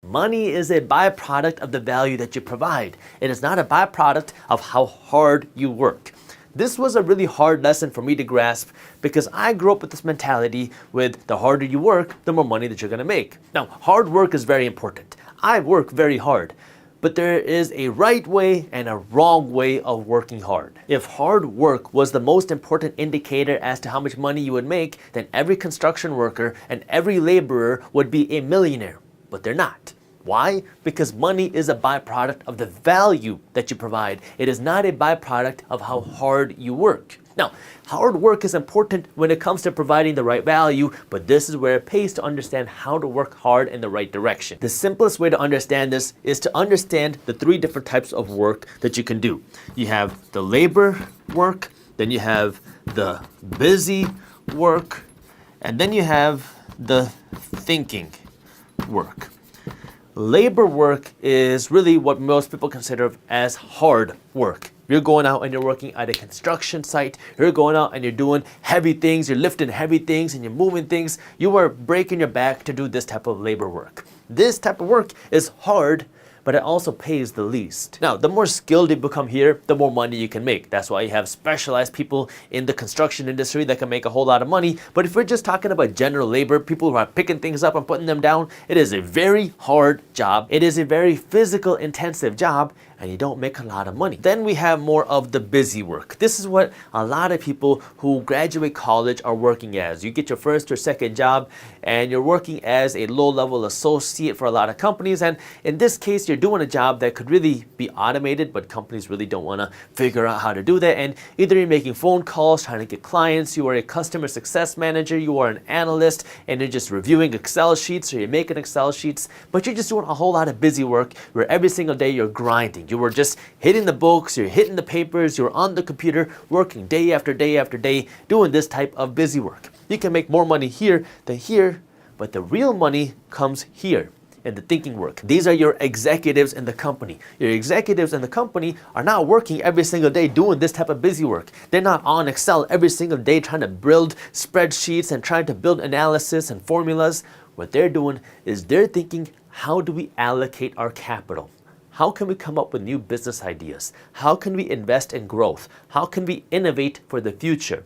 Money is a byproduct of the value that you provide. It is not a byproduct of how hard you work. This was a really hard lesson for me to grasp because I grew up with this mentality with the harder you work, the more money that you're going to make. Now, hard work is very important. I work very hard. But there is a right way and a wrong way of working hard. If hard work was the most important indicator as to how much money you would make, then every construction worker and every laborer would be a millionaire. But they're not. Why? Because money is a byproduct of the value that you provide. It is not a byproduct of how hard you work. Now, hard work is important when it comes to providing the right value, but this is where it pays to understand how to work hard in the right direction. The simplest way to understand this is to understand the three different types of work that you can do. You have the labor work, then you have the busy work, and then you have the thinking work. Labor work is really what most people consider as hard work. You're going out and you're working at a construction site. You're going out and you're doing heavy things. You're lifting heavy things and you're moving things. You are breaking your back to do this type of labor work. This type of work is hard, but it also pays the least. Now, the more skilled you become here, the more money you can make. That's why you have specialized people in the construction industry that can make a whole lot of money. But if we're just talking about general labor, people who are picking things up and putting them down, it is a very hard job. It is a very physical intensive job, and you don't make a lot of money. Then we have more of the busy work. This is what a lot of people who graduate college are working as. You get your first or second job and you're working as a low-level associate for a lot of companies, and in this case you're doing a job that could really be automated, but companies really don't want to figure out how to do that. And either you're making phone calls, trying to get clients, you are a customer success manager, you are an analyst, and you're just reviewing Excel sheets, or you're making Excel sheets, but you're just doing a whole lot of busy work where every single day you're grinding. You were just hitting the books, you're hitting the papers, you're on the computer, working day after day after day, doing this type of busy work. You can make more money here than here, but the real money comes here in the thinking work. These are your executives in the company. Your executives in the company are not working every single day doing this type of busy work. They're not on Excel every single day trying to build spreadsheets and trying to build analysis and formulas. What they're doing is they're thinking, how do we allocate our capital? How can we come up with new business ideas? How can we invest in growth? How can we innovate for the future?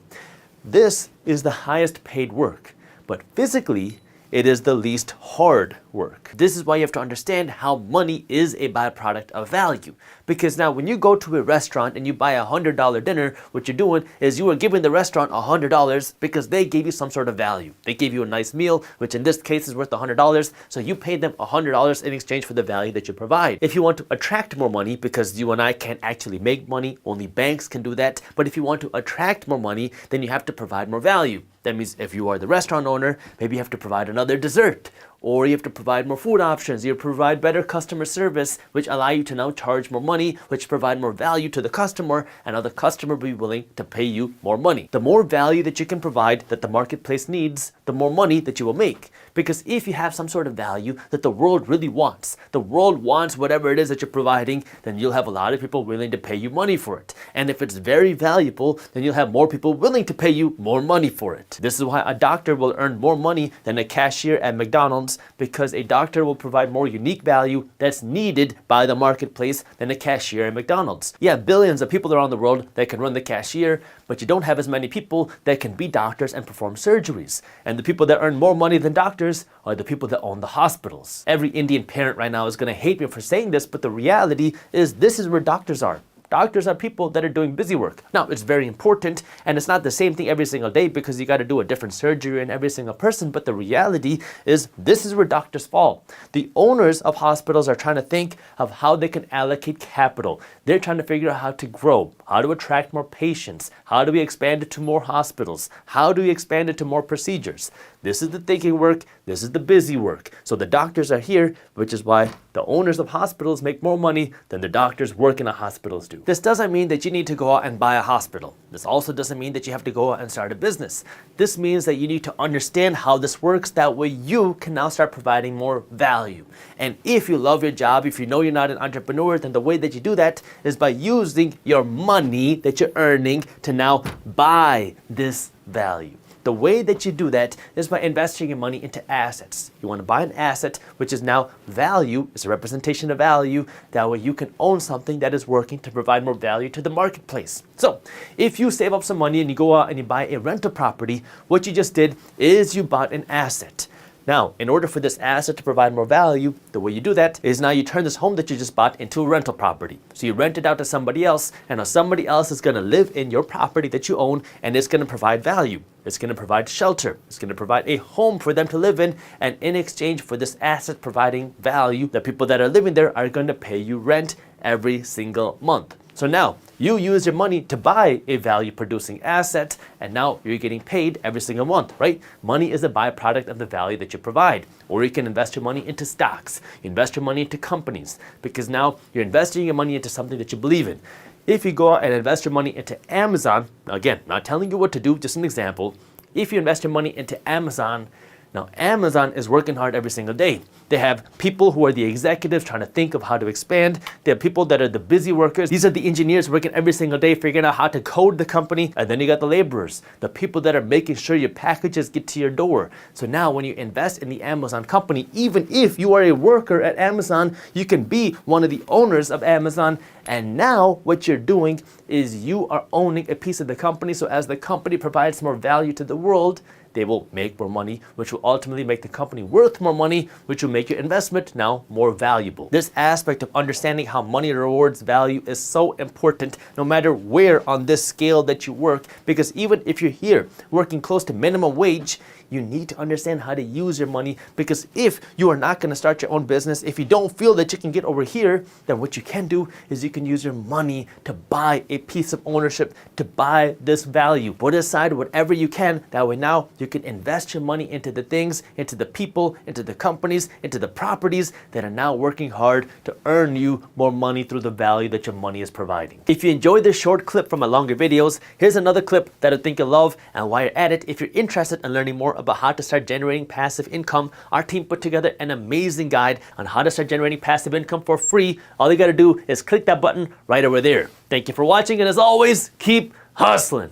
This is the highest paid work, but physically, it is the least hard work. This is why you have to understand how money is a byproduct of value. Because now when you go to a restaurant and you buy a $100 dinner, what you're doing is you are giving the restaurant $100 because they gave you some sort of value. They gave you a nice meal, which in this case is worth $100. So you paid them $100 in exchange for the value that you provide. If you want to attract more money, because you and I can't actually make money, only banks can do that. But if you want to attract more money, then you have to provide more value. That means if you are the restaurant owner, maybe you have to provide another dessert, or you have to provide more food options. You provide better customer service, which allow you to now charge more money, which provide more value to the customer, and now the customer will be willing to pay you more money. The more value that you can provide that the marketplace needs, the more money that you will make. Because if you have some sort of value that the world really wants, the world wants whatever it is that you're providing, then you'll have a lot of people willing to pay you money for it. And if it's very valuable, then you'll have more people willing to pay you more money for it. This is why a doctor will earn more money than a cashier at McDonald's, because a doctor will provide more unique value that's needed by the marketplace than a cashier at McDonald's. Yeah, billions of people around the world that can run the cashier, but you don't have as many people that can be doctors and perform surgeries. And the people that earn more money than doctors are the people that own the hospitals. Every Indian parent right now is going to hate me for saying this, but the reality is this is where doctors are. Doctors are people that are doing busy work. Now, it's very important, and it's not the same thing every single day because you got to do a different surgery in every single person, but the reality is this is where doctors fall. The owners of hospitals are trying to think of how they can allocate capital. They're trying to figure out how to grow, how to attract more patients, how do we expand it to more hospitals, how do we expand it to more procedures. This is the thinking work, this is the busy work. So the doctors are here, which is why the owners of hospitals make more money than the doctors working at hospitals do. This doesn't mean that you need to go out and buy a hospital. This also doesn't mean that you have to go out and start a business. This means that you need to understand how this works. That way you can now start providing more value. And if you love your job, if you know you're not an entrepreneur, then the way that you do that is by using your money that you're earning to now buy this value. The way that you do that is by investing your money into assets. You want to buy an asset, which is now value, it's a representation of value. That way you can own something that is working to provide more value to the marketplace. So if you save up some money and you go out and you buy a rental property, what you just did is you bought an asset. Now, in order for this asset to provide more value, the way you do that is now you turn this home that you just bought into a rental property. So you rent it out to somebody else, and now somebody else is going to live in your property that you own, and it's going to provide value. It's going to provide shelter. It's going to provide a home for them to live in, and in exchange for this asset providing value, the people that are living there are going to pay you rent every single month. So now you use your money to buy a value producing asset, and now you're getting paid every single month, right? Money is a byproduct of the value that you provide. Or you can invest your money into stocks. You invest your money into companies, because now you're investing your money into something that you believe in. If you go out and invest your money into Amazon, now again, not telling you what to do, just an example. If you invest your money into Amazon, now Amazon is working hard every single day. They have people who are the executives trying to think of how to expand. They have people that are the busy workers. These are the engineers working every single day figuring out how to code the company. And then you got the laborers, the people that are making sure your packages get to your door. So now when you invest in the Amazon company, even if you are a worker at Amazon, you can be one of the owners of Amazon. And now what you're doing is you are owning a piece of the company. So as the company provides more value to the world, they will make more money, which will ultimately make the company worth more money, which will make your investment now more valuable. This aspect of understanding how money rewards value is so important no matter where on this scale that you work, because even if you're here working close to minimum wage, you need to understand how to use your money, because if you are not going to start your own business, if you don't feel that you can get over here, then what you can do is you can use your money to buy a piece of ownership, to buy this value. Put aside whatever you can. That way now you can invest your money into the things, into the people, into the companies, into the properties that are now working hard to earn you more money through the value that your money is providing. If you enjoyed this short clip from my longer videos, here's another clip that I think you'll love. And while you're at it, if you're interested in learning more about how to start generating passive income, our team put together an amazing guide on how to start generating passive income for free. All you got to do is click that button right over there. Thank you for watching, and as always, keep hustling.